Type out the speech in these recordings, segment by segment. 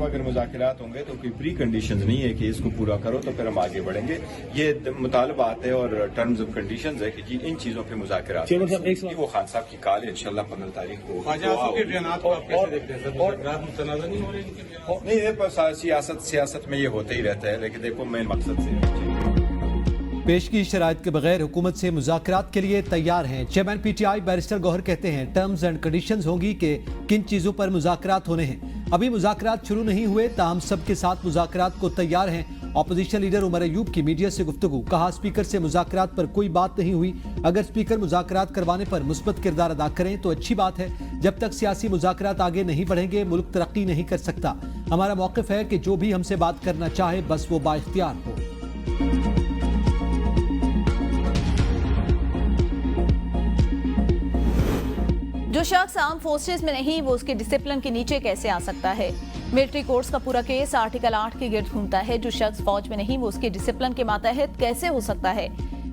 अगर मुज़ाकरात होंगे तो कोई प्री कंडीशंस नहीं है कि इसको पूरा करो तो फिर हम आगे बढ़ेंगे। ये मुतालबात है और टर्म्स ऑफ कंडीशंस है कि जी इन चीजों पे मुज़ाकरात। वो खान साहब की कॉल है इंशाल्लाह 15 तारीख को। नहीं, सियासत में ये होता ही रहता है, लेकिन देखो मेन मकसद से पेश की शराइत के बगैर हुकूमत से मुज़ाकरात के लिए तैयार हैं। चेयरमैन PTI बैरिस्टर गौहर कहते हैं टर्म्स एंड कंडीशंस होंगी कि किन चीज़ों पर मुज़ाकरात होने हैं। अभी मुज़ाकरात शुरू नहीं हुए, ताहम सबके साथ मुज़ाकरात को तैयार हैं। अपोजिशन लीडर उमर अयूब की मीडिया से गुफ्तगू, कहा स्पीकर से मुज़ाकरात पर कोई बात नहीं हुई। अगर स्पीकर मुज़ाकरात करवाने पर मुस्बत किरदार अदा करें तो अच्छी बात है। जब तक सियासी मुज़ाकरात आगे नहीं बढ़ेंगे मुल्क तरक्की नहीं कर सकता। हमारा मौक़िफ़ है कि जो भी हमसे बात करना चाहे बस वो बाइख्तियार हो। जो शख्स आर्म फोर्सेस में नहीं वो उसके डिसिप्लिन के नीचे कैसे आ सकता है। मिलिट्री कोर्ट्स का पूरा केस आर्टिकल 8 के गिर्द घूमता है। जो शख्स फौज में नहीं वो उसके डिसिप्लिन के मातहत कैसे हो सकता है।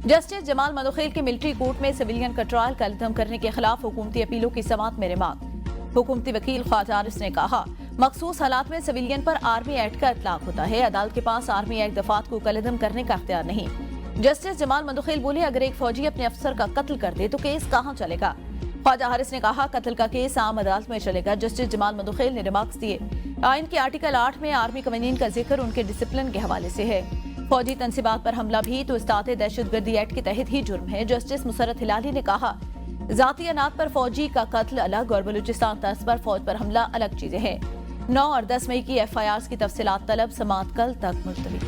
जस्टिस जमाल मदोखेल के मिलिट्री कोर्ट में सिविलियन का ट्रायल कलदम करने के खिलाफ हुकूमती अपीलों की समाअत में रिमांड। हुकूमती वकील ख्वाजा आरिफ ने कहा मखसूस हालात में सिविलियन पर आर्मी एक्ट का इतलाक होता है। अदालत के पास आर्मी एक्ट दफात को कलदम करने का अख्तियार नहीं। जस्टिस जमाल मदोखेल बोले अगर एक फौजी अपने अफसर का कत्ल कर दे तो केस कहाँ चलेगा। ख्वाजा हारिस ने कहा कत्ल का केस आम अदालत में चलेगा। जस्टिस जमाल मदोखेल ने रिमार्क्स दिए आइन के आर्टिकल 8 में आर्मी कवानीन का जिक्र उनके डिसिप्लिन के हवाले से है। फौजी तंसीबात पर हमला भी तो इस्ताते दहशतगर्दी एक्ट के तहत ही जुर्म है। जस्टिस मुसरत हिलाली ने कहा जाती अनात पर फौजी का कत्ल अलग और बलूचिस्तान तर्ज पर फौज पर हमला अलग चीजें हैं। 9 और 10 मई की FIRs की तफसीलात तलब, समाअत कल तक मुलतवी।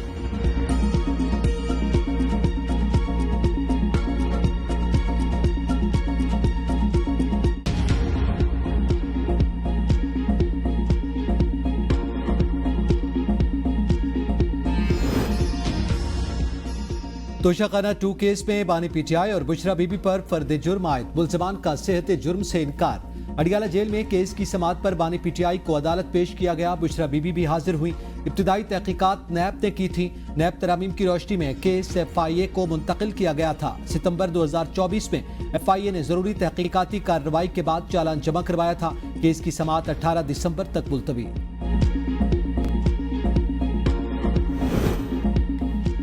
तोशाखाना 2 केस में बानी PTI और बुशरा बीबी पर फर्द जुर्म आयद। मुल्ज़मान का सेहत जुर्म से इनकार। अडियाला जेल में केस की समाअत पर बानी PTI को अदालत पेश किया गया। बुशरा बीबी भी हाजिर हुई। इब्तिदाई तहकीकात नैब ने की थी। नैब तरामीम की रोशनी में केस FIA को मुंतकिल किया गया था। सितंबर 2024 में FIA ने जरूरी तहकीकाती कार्रवाई के बाद चालान जमा करवाया था। केस की समाअत 18 दिसंबर तक मुलतवी।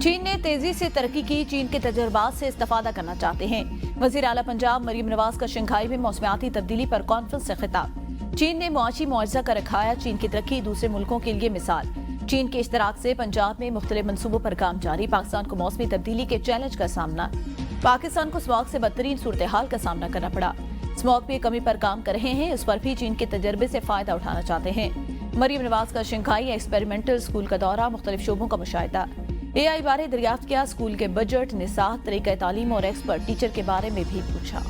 चीन ने तेजी से तरक्की की, चीन के तजुर्बात से इस्तेफादा करना चाहते हैं। वज़ीर आला पंजाब मरीम नवाज का शंघाई में मौसमियाती तब्दीली पर कॉन्फ्रेंस से खिताब। चीन ने मुआशी मुआवजा का रखाया, चीन की तरक्की दूसरे मुल्कों के लिए मिसाल। चीन के इश्तराक से पंजाब में मुख्तलिफ मनसूबों पर काम जारी। पाकिस्तान को मौसमी तब्दीली के चैलेंज का सामना। पाकिस्तान को स्मॉग से बदतरीन सूरत हाल का सामना करना पड़ा। स्मॉग में कमी पर काम कर रहे हैं, उस पर भी चीन के तजर्बे से फायदा उठाना चाहते हैं। मरीम नवाज का शंघाई एक्सपेरिमेंटल स्कूल का दौरा, मुख्तलिफ शोबों का मुशाहिदा। AI बारे दरियाफ्त किया, स्कूल के बजट, निसाह, तरीक़े तालीम और एक्सपर्ट टीचर के बारे में भी पूछा।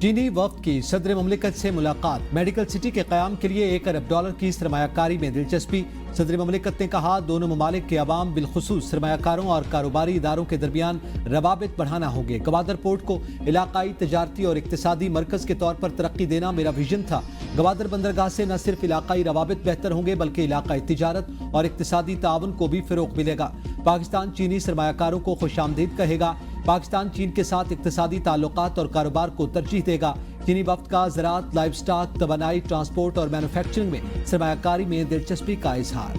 चीनी वफ्द की सदर मुमलिकत से मुलाकात। मेडिकल सिटी के क़याम के लिए $1 अरब की सरमायाकारी में दिलचस्पी। सदर मुमलिकत ने कहा दोनों ममालिक के अवाम बिलखुसूस सरमायाकारों और कारोबारी इदारों के दरमियान रवाबित बढ़ाना होंगे। गवादर पोर्ट को इलाकाई तजारती और इक्तिसादी मरकज के तौर पर तरक्की देना मेरा विजन था। गवादर बंदरगाह से न सिर्फ इलाकाई रवाबित बेहतर होंगे बल्कि इलाकाई तिजारत और इक्तिसादी ताउन को भी फ़रोग़ मिलेगा। पाकिस्तान चीनी सरमायाकारों को खुशामदीद कहेगा। पाकिस्तान चीन के साथ इक्तिसादी ताल्लुकात और कारोबार को तरजीह देगा। चीनी वफ्द का ज़राअत, लाइव स्टॉक, तवानाई, ट्रांसपोर्ट और मैन्युफैक्चरिंग में सरमायाकारी में दिलचस्पी का इजहार।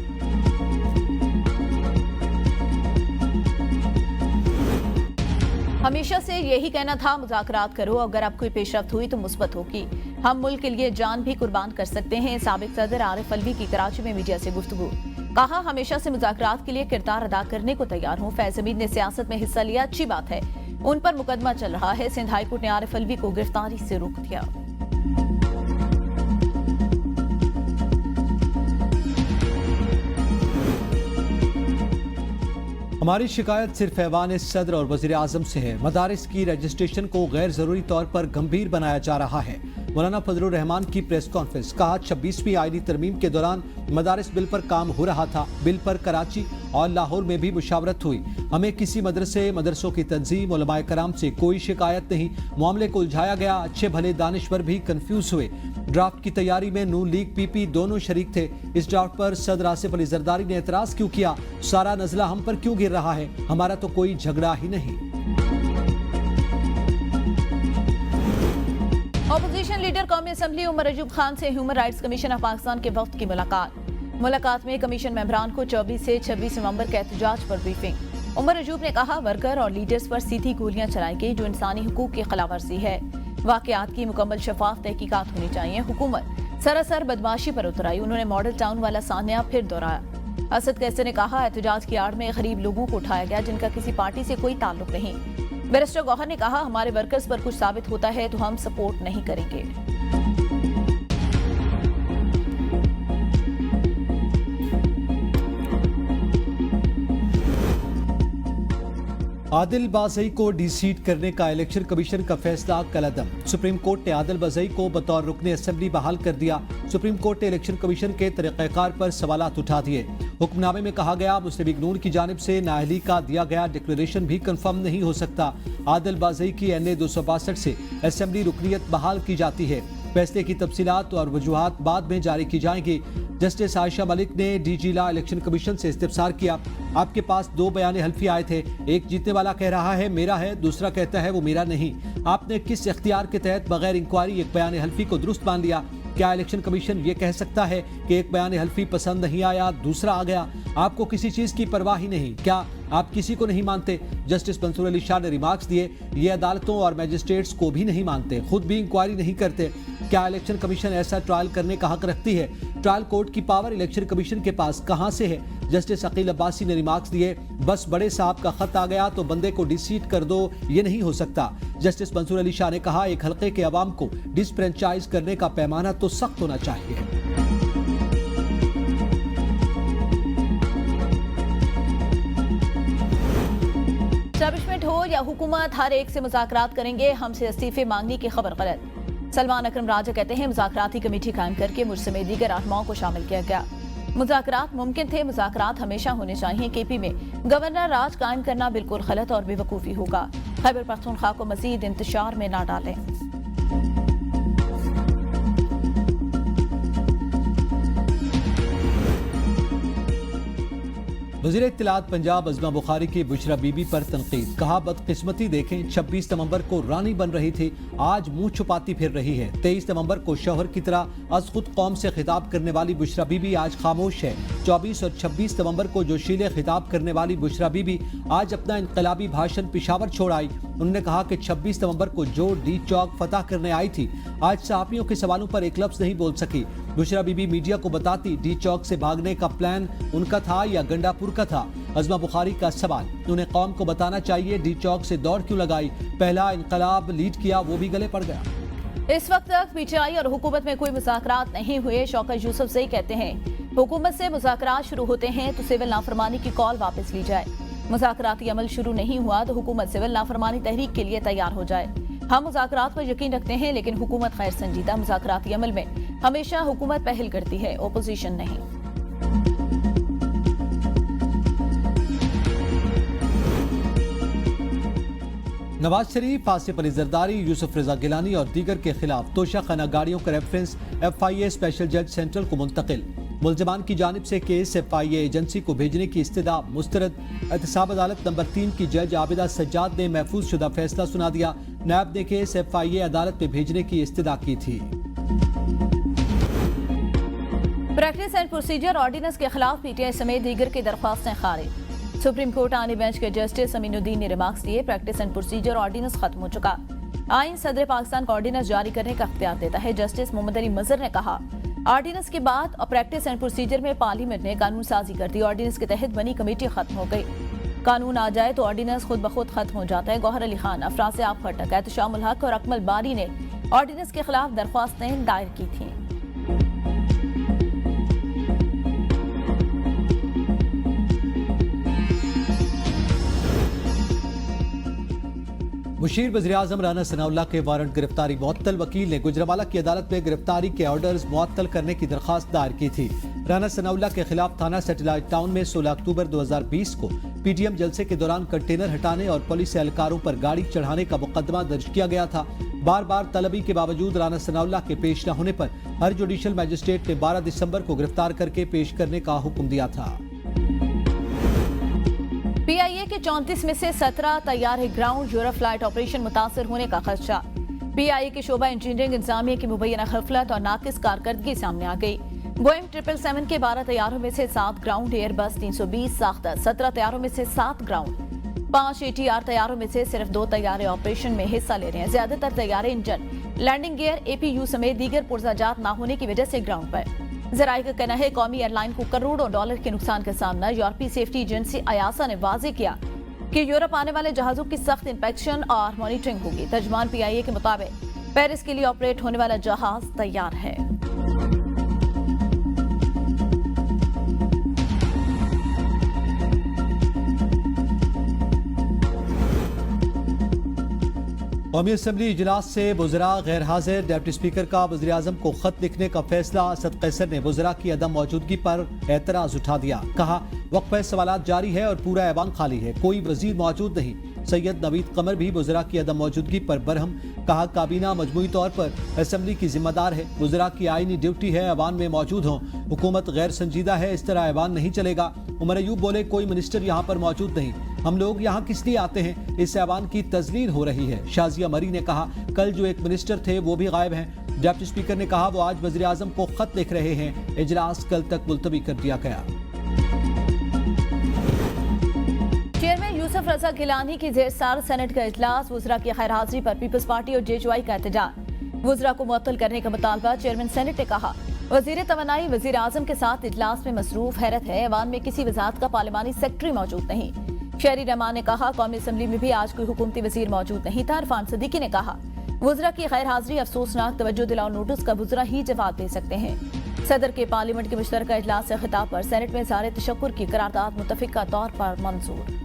हमेशा से यही कहना था मुज़ाकरात करो, अगर अब कोई पेशरफ्त हुई तो मुस्बत होगी। हम मुल्क के लिए जान भी कुर्बान कर सकते हैं। साबिक सदर आरिफ अलवी की कराची में मीडिया से गुफ्तगू, कहा हमेशा से मुज़ाकरात के लिए किरदार अदा करने को तैयार हूँ। फैज़ हमीद ने सियासत में हिस्सा लिया, अच्छी बात है। उन पर मुकदमा चल रहा है। सिंध हाई कोर्ट ने आरिफ अलवी को गिरफ्तारी से रोक दिया। हमारी शिकायत सिर्फ ऐवान सदर और वज़ीर आज़म से है। मदारिस की रजिस्ट्रेशन को गैर ज़रूरी तौर पर गंभीर बनाया जा रहा है। मौलाना फजलुर रहमान की प्रेस कॉन्फ्रेंस। कहा 26वीं आईनी तरमीम के दौरान मदारिस बिल पर काम हो रहा था। बिल पर कराची और लाहौर में भी मुशावरत हुई। हमें किसी मदरसों की तंजीम उलमाए कराम से कोई शिकायत नहीं। मामले को उलझाया गया। अच्छे भले दानिश्वर भी कंफ्यूज हुए। ड्राफ्ट की तैयारी में नून लीग पीपी दोनों शरीक थे। इस ड्राफ्ट पर सदर आसिफ अली जरदारी ने एतराज क्यों किया? सारा नजला हम पर क्यों गिर रहा है? हमारा तो कोई झगड़ा ही नहीं। ऑपोजिशन लीडर कौमी असम्बली उमर अयूब खान से human rights commission of Pakistan के वफ्द की मुलाकात में कमीशन मेंबरान को 24 से 26 नवंबर के एहतजाज पर ब्रीफिंग। उमर अयूब ने कहा वर्कर और लीडर्स पर सीधी गोलियां चलाई गई जो इंसानी हुकूक की खिलाफवर्जी है। वाकयात की मुकम्मल शफाफ तहकीकात होनी चाहिए। हुकूमत सरासर बदमाशी पर उतर आई। उन्होंने मॉडल टाउन वाला सान्या फिर दोहराया। असद कैसे ने कहा एहतजाज की आड़ में गरीब लोगों को उठाया गया जिनका किसी पार्टी से कोई ताल्लुक नहीं। बैरिस्टर गौहर ने कहा हमारे वर्कर्स पर कुछ साबित होता है तो हम सपोर्ट नहीं करेंगे। आदिल बाज़ई को डीसीट करने का इलेक्शन कमीशन का फैसला कलअदम। सुप्रीम कोर्ट ने आदिल बाज़ई को बतौर रुकने असेंबली बहाल कर दिया। सुप्रीम कोर्ट ने इलेक्शन कमीशन के तरीक़ाकार पर सवालात उठा दिए। हुक्मनामे में कहा गया मुस्लिम लीग नून की जानिब से नाअहली का दिया गया डिक्लेरेशन भी कंफर्म नहीं हो सकता। आदिल बाज़ई की NA 262 से असेंबली रुकनीयत बहाल की जाती है। फैसले की तफसीलात और वजूहात बाद में जारी की जाएंगी। जस्टिस आयशा मलिक ने DG ला इलेक्शन कमीशन से इस्तिफसार किया। आपके पास 2 बयान हल्फी आए थे। एक जीतने वाला कह रहा है मेरा है, दूसरा कहता है वो मेरा नहीं। आपने किस इख्तियार के तहत बगैर इंक्वायरी एक बयान हल्फी को दुरुस्त मान लिया? क्या इलेक्शन कमीशन ये कह सकता है कि एक बयान हल्फी पसंद नहीं आया, दूसरा आ गया? आपको किसी चीज की परवाह ही नहीं। क्या आप किसी को नहीं मानते? जस्टिस मंसूर अली शाह ने रिमार्क्स दिए ये अदालतों और मैजिस्ट्रेट्स को भी नहीं मानते, खुद भी इंक्वायरी नहीं करते। क्या इलेक्शन कमीशन ऐसा ट्रायल करने का हक रखती है? ट्रायल कोर्ट की पावर इलेक्शन कमीशन के पास कहां से है? जस्टिस अकील अब्बासी ने रिमार्क्स दिए बस बड़े साहब का खत आ गया तो बंदे को डिसीट कर दो, ये नहीं हो सकता। जस्टिस मंसूर अली शाह ने कहा एक हल्के के अवाम को डिसफ्रेंचाइज करने का पैमाना तो सख्त होना चाहिए। एस्टैब्लिशमेंट हो या हुकूमत हर एक से मुज़ाकरात करेंगे, हमसे इस्तीफे मांगने की खबर गलत। सलमान अकरम राजा कहते हैं मुज़ाकराती कमेटी कायम करके मुझसे में दीगर रहनुमाओं को शामिल किया गया। मुज़ाकरात मुमकिन थे, मुज़ाकरात हमेशा होने चाहिए। KP में गवर्नर राज कायम करना बिल्कुल गलत और बेवकूफ़ी होगा। खैबर पख्तूनख्वा को मजीद इंतशार में न डालें। वज़ीर इत्तलात पंजाब अज़मा बुखारी की बुशरा बीबी पर तनकीद। कहा बदकिस्मती देखें 26 नवंबर को रानी बन रही थी, आज मुंह छुपाती फिर रही है। 23 नवंबर को शौहर की तरह अज खुद कौम से खिताब करने वाली बुशरा बीबी आज खामोश है। 24 और 26 नवंबर को जोशीले खिताब करने वाली बुशरा बीबी आज अपना इनकलाबी भाषण पिशावर छोड़ आई। उन्होंने कहा कि 26 नवंबर को जो डी चौक फतह करने आई थी आज सहाफियों के सवालों पर एक लफ्ज नहीं बोल सकी। बुशरा बीबी मीडिया को बताती डी चौक से भागने का प्लान उनका था या गंडापुर का था। अज़मा बुखारी का सवाल, उन्हें कौम को बताना चाहिए डी चौक से दौड़ क्यों लगाई, पहला इनकलाब लीड किया वो भी गले पड़ गया। इस वक्त तक PTI और हुकूमत में कोई मुज़ाकरात नहीं हुए। शौकत यूसुफज़ई कहते हैं हुकूमत से मुज़ाकरात शुरू होते हैं तो सिविल नाफरमानी की कॉल वापस ली जाए। मुज़ाकराती अमल शुरू नहीं हुआ तो हुकूमत सिविल नाफरमानी तहरीक के लिए तैयार हो जाए। हम मुज़ाकरात पर यकीन रखते हैं लेकिन हुकूमत खैर संजीदा। मुज़ाकराती अमल में हमेशा हुकूमत पहल करती है, ओपोजिशन नहीं। नवाज शरीफ, आसिफ अली जरदारी, यूसुफ रजा गिलानी और दीगर के खिलाफ तोशाखाना गाड़ियों का रेफरेंस FIA स्पेशल जज सेंट्रल को मुंतकिल। मुल्ज़िमान की जानिब से केस FIA एजेंसी को भेजने की इस्तदा मुस्तरद। एहतसाब अदालत नंबर 3 की जज आबिदा सज्जाद ने महफूज शुदा फैसला सुना दिया। नायब ने केस FIA अदालत में भेजने की इस्तदा की थी। प्रैक्टिस एंड प्रोसीजर ऑर्डिनेंस के खिलाफ PTI समेत दीगर की दरख्वास्तें खारिज। सुप्रीम कोर्ट आने बेंच के जस्टिस अमीनुद्दीन ने रिमार्क्स दिए प्रैक्टिस एंड प्रोसीजर ऑर्डिनेंस खत्म हो चुका। आइन सदर पाकिस्तान को ऑर्डिनेंस जारी करने का अख्तियार देता है। जस्टिस मोहम्मद अली मजहर ने कहा ऑर्डिनेंस के बाद और प्रैक्टिस एंड प्रोसीजर में पार्लियामेंट ने कानून साजी कर दी। ऑर्डिनेंस के तहत बनी कमेटी खत्म हो गई। कानून आ जाए तो ऑर्डिनेंस खुद ब खुद खत्म हो जाता है। गौहर अली खान, अफराज आप खटक, एहतशाम उल हक और अकमल बारी ने ऑर्डिनेंस के खिलाफ दरख्वास्तें दायर की थी। मुशीर वज़ीर-ए-आज़म राना सनाउल्लाह के वारंट गिरफ्तारी मुअत्तल। वकील ने गुजरांवाला की अदालत में गिरफ्तारी के ऑर्डर्स मुअत्तल करने की दरख्वास्त दायर की थी। राना सनाउल्लाह के खिलाफ थाना सैटेलाइट टाउन में 16 अक्टूबर 2020 को पीटीएम जलसे के दौरान कंटेनर हटाने और पुलिस एहलकारों पर गाड़ी चढ़ाने का मुकदमा दर्ज किया गया था। बार बार तलबी के बावजूद राना सनाउल्लाह के पेश न होने पर हर जुडिशल मजिस्ट्रेट ने 12 दिसंबर को गिरफ्तार करके पेश करने का हुक्म दिया था। पीआईए के 34 में से 17 तैयार ग्राउंड यूरो फ्लाइट ऑपरेशन मुतासर होने का खदशा। पीआईए के शोबा इंजीनियरिंग इंतजामिया की मुबैना गफलत और नाकिस कारकर्दगी सामने आ गई। बोइंग 777 के 12 तैयारों में से 7 ग्राउंड, एयरबस 320 साख्ता 17 तैयारों में से 7 ग्राउंड, 5 ATR तैयारों में से सिर्फ 2 तैयारे ऑपरेशन में हिस्सा ले रहे हैं। ज्यादातर तैयारे इंजन, लैंडिंग गियर, APU समेत दीगर पुर्जाजात न होने की वजह से ग्राउंड पर। जराये का कहना है कौमी एयरलाइन को करोड़ों डॉलर के नुकसान का सामना। यूरोपीय सेफ्टी एजेंसी अयासा ने वाजे किया कि यूरोप आने वाले जहाजों की सख्त इंस्पेक्शन और मॉनिटरिंग होगी। तर्जमान पीआईए के मुताबिक पेरिस के लिए ऑपरेट होने वाला जहाज तैयार है। कौमी असम्बली इजलास से वज़रा गैर हाजिर। डिप्टी स्पीकर का वज़ीर आज़म को खत लिखने का फैसला। असद कैसर ने वज़रा की अदम मौजूदगी पर एतराज उठा दिया। कहा वक्फ़े सवालात जारी है और पूरा ऐवान खाली है, कोई वज़ीर मौजूद नहीं। सैयद नवीद कमर भी वज़रा की अदम मौजूदगी पर बरहम। कहा काबीना मजमूई तौर पर असम्बली की जिम्मेदार है, वज़रा की आईनी ड्यूटी है ऐवान में मौजूद हों। हुकूमत गैर संजीदा है, इस तरह ऐवान नहीं चलेगा। उमर अयूब बोले कोई मिनिस्टर यहाँ पर मौजूद नहीं, हम लोग यहाँ किस लिए आते हैं, इस ऐवान की तज़लील हो रही है। शाजिया मरी ने कहा कल जो एक मिनिस्टर थे वो भी गायब हैं। डिप्टी स्पीकर ने कहा वो आज वज़ीर आज़म को खत लिख रहे हैं। इजलास कल तक मुलतवी कर दिया गया। चेयरमैन यूसुफ रजा गिलानी की जेर सार सेनेट का इजलास। वज़रा की खैर हाजिरी पर पीपल्स पार्टी और JHY का एहतजाज। वज़रा को मुअत्तल करने का मुतालबा। चेयरमैन सेनेट ने कहा वज़ीर तवानाई वज़ीर आज़म के साथ इजलास में मसरूफ। हैरत है ऐवान में किसी वज़ारत का पार्लिमानी सेक्रेटरी मौजूद नहीं। शहरी रहमान ने कहा कौमी असम्बली में भी आज कोई हुकूमती वज़ीर मौजूद नहीं था। इरफान सदीकी ने कहा वज़रा की गैर हाजिरी अफसोसनाक, तवज्जो दिलाओ नोटिस का वज़रा ही जवाब दे सकते हैं। सदर के पार्लियामेंट के मुश्तरका इजलास से खिताब पर सेनेट में इज़हार तशक्कुर की करारदाद मुतफ़िका तौर पर मंजूर।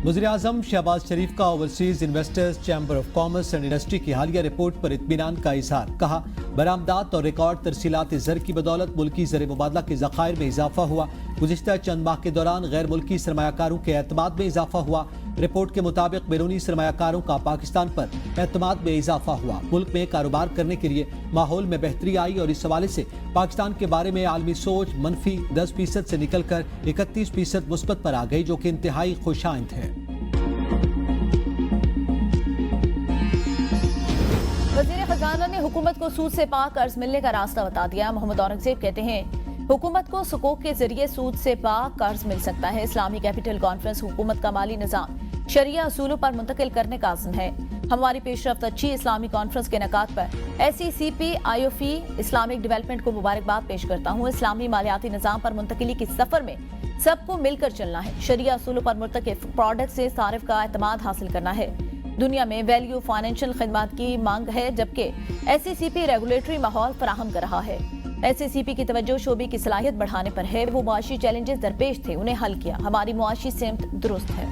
वज़ीर आज़म शहबाज शरीफ का overseas investors chamber of commerce and industry की हालिया रिपोर्ट पर इत्मीनान का इजहार। कहा बरामदात और रिकॉर्ड तरसीलात ज़र की बदौलत मुल्की ज़र मुबादला के ज़खायर में इजाफा हुआ। गुज़िश्ता चंद माह के दौरान गैर मुल्की सरमायाकारों के एतमाद में इजाफा हुआ। रिपोर्ट के मुताबिक बैरूनी सरमायाकारों का पाकिस्तान पर एतमाद में इजाफा हुआ। मुल्क में कारोबार करने के लिए माहौल में बेहतरी आई और इस हवाले से पाकिस्तान के बारे में आलमी सोच मनफी 10% से निकलकर 31% मुस्बत पर आ गई, जो कि इंतहाई खुशाइंद है। वज़ीर खजाना ने हुकूमत को सूद से पाक कर्ज मिलने का रास्ता बता दिया। मोहम्मद औरंगजेब कहते हैं हुकूमत को सुकूक के जरिए सूद से पाक कर्ज मिल सकता है। इस्लामी कैपिटल कॉन्फ्रेंस हुकूमत का माली निज़ाम शरिया असूलों पर मुंतकिल करने का आज़म है। हमारी पेशरफ्त अच्छी। इस्लामी कॉन्फ्रेंस के इनेकाद पर SECP IOFI इस्लामिक डेवलपमेंट को मुबारकबाद पेश करता हूँ। इस्लामी मालियाती निज़ाम पर मुंतकिली के सफर में सबको मिलकर चलना है। शरिया असूलों पर मुर्तकिब प्रोडक्ट से सारिफ का एतमाद हासिल करना है। दुनिया में वैल्यू फाइनेंशियल खिदमत की मांग है, जबकि SECP रेगुलेटरी माहौल फराहम कर रहा है। SECP की तवज्जो शोबे की सलाहियत बढ़ाने पर है। वो मुआशी चैलेंजेस दरपेश थे, उन्हें हल किया। हमारी मुआशी सिमत दुरुस्त है।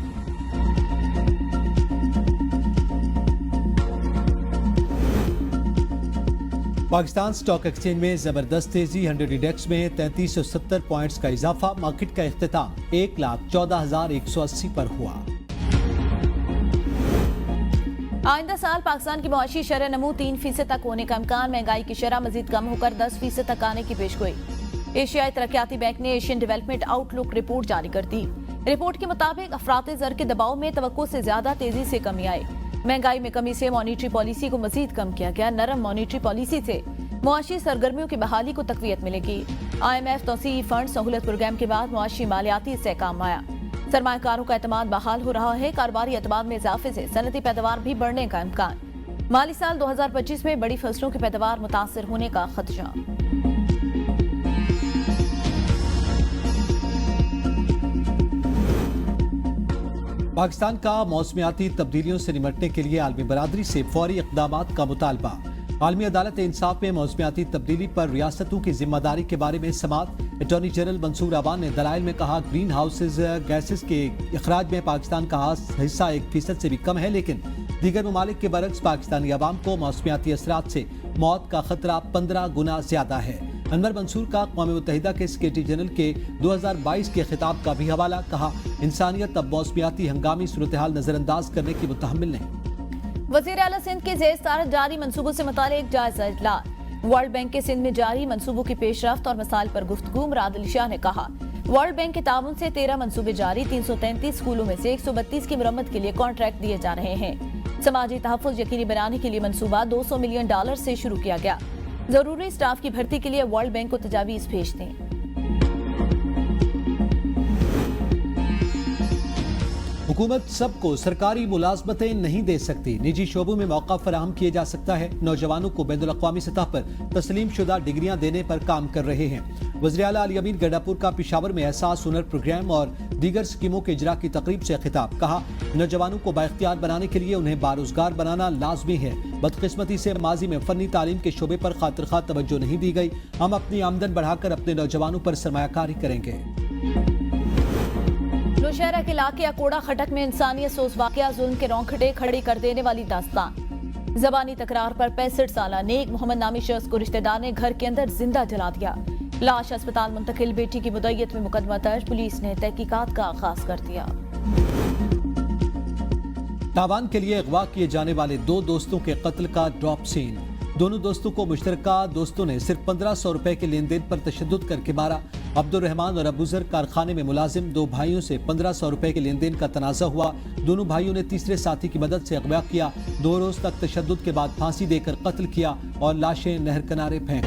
पाकिस्तान स्टॉक एक्सचेंज में जबरदस्त तेजी। 100 इंडेक्स में 3370 पॉइंट्स का इजाफा। मार्केट का इख्तिताम 1,14,180 पर हुआ। आइंदा साल पाकिस्तान की मुआशी शरह नमू 3% तक होने का इम्कान। महंगाई की शरह मजीद कम होकर 10% तक आने की पेशगोई। एशियाई तरक्याती बैंक ने एशियन डेवलपमेंट आउटलुक रिपोर्ट जारी कर दी। रिपोर्ट के मुताबिक अफराते ज़र के दबाव में तवक्को से ज्यादा तेजी से कमी आई। महंगाई में कमी से मॉनिटरी पॉलिसी को मजीद कम किया गया। नरम मॉनिटरी पॉलिसी से मुआशी सरगर्मियों की बहाली को तकवीयत मिलेगी। IMF तौसीई फंड सहूलत प्रोग्राम के बाद मुआशी मालियाती इस्तेहकाम आया। सरमायाकारों का एतमाद बहाल हो रहा है। कारोबारी एतमाद में इजाफे से सनती पैदावार भी बढ़ने का इम्कान। माली साल 2025 में बड़ी फसलों की पैदावार मुतासर होने का खदशा। पाकिस्तान का मौसमियाती तब्दीलियों से निपटने के लिए आलमी बरादरी से फौरी इक़दामात का मुतालबा। आलमी अदालत इंसाफ में मौसमियाती तब्दीली पर रियासतों की जिम्मेदारी के बारे में समाअत। अटॉर्नी जनरल मंसूर अवान ने दलाइल में कहा, ग्रीन हाउसेज गैसेस के अखराज में पाकिस्तान का हिस्सा 1% से भी कम है, लेकिन दीगर ममालिक के बरक्स पाकिस्तानी अवाम को मौसमियाती असरात से मौत का खतरा 15 गुना ज्यादा है। अनवर मंसूर का क़ौम मुत्तहिदा के सेक्रेटरी जनरल के 2022 के खिताब का भी हवाला। कहा, इंसानियत अब मौसमियाती हंगामी सूरत-ए-हाल नजरअंदाज करने की मुतहम्मिल नहीं। वज़ीर आला सिंध के ज़ेर सदारत जारी मंसूबों से मुतालिक जायजा इजलास। वर्ल्ड बैंक के सिंध में जारी मंसूबों की पेशरफ्त और मसाइल पर गुफ्तगू। मुराद अली शाह ने कहा, वर्ल्ड बैंक के ताउन से 13 मंसूबे जारी, 333 स्कूलों में से 132 की मरम्मत के लिए कॉन्ट्रैक्ट दिए जा रहे हैं। समाजी तहफ़्फ़ुज़ यकीनी बनाने के लिए मंसूबा $200 मिलियन से शुरू किया गया। जरूरी स्टाफ की भर्ती के लिए वर्ल्ड बैंक को तजावीज़ भेज दें। हुकूमत सबको सरकारी मुलाजमतें नहीं दे सकती, निजी शोबों में मौका फराहम किया जा सकता है। नौजवानों को बैनुल-अक़वामी सतह पर तस्लीम शुदा डिग्रियां देने पर काम कर रहे हैं। वज़ीर आला अली अमीन गंडापुर का पेशावर में एहसास हुनर प्रोग्राम और दीगर स्कीमों के इजरा की तकरीब से खिताब। कहा, नौजवानों को बाइख्तियार बनाने के लिए उन्हें बारोजगार बनाना लाजमी है। बदकिस्मती से माजी में फनी तालीम के शोबे पर खातिर तवज्जो नहीं दी गई। हम अपनी आमदन बढ़ाकर अपने नौजवानों पर सरमायाकारी करेंगे। नौशहरा के इलाके अकोड़ा खटक में इंसानियत सोस वाकया, जुल्म के रोंगटे खड़ी कर देने वाली दास्तान। जबानी तकरार पर 65 साला नेक मोहम्मद नामी शख्स को रिश्तेदार ने घर के अंदर जिंदा जला दिया। लाश अस्पताल मुंतकिल, बेटी की मुद्दत में मुकदमा दर्ज। पुलिस ने तहकीकात का आगाज कर दिया। तावान के लिए अगवा किए जाने वाले 2 दोस्तों के कत्ल का ड्रॉप सीन। दोनों दोस्तों को मुश्तरका दोस्तों ने सिर्फ 1500 रुपए के लेन देन पर तशद्दुद करके मारा। अब्दुल रहमान और अबूजर कारखाने में मुलाजिम 2 भाइयों से 1500 रुपए के लेन देन का तनाज़ा हुआ। दोनों भाइयों ने तीसरे साथी की मदद से अगवा किया। 2 रोज तक तशद्दुद के बाद फांसी देकर कत्ल किया और लाशें नहर किनारे फेंक।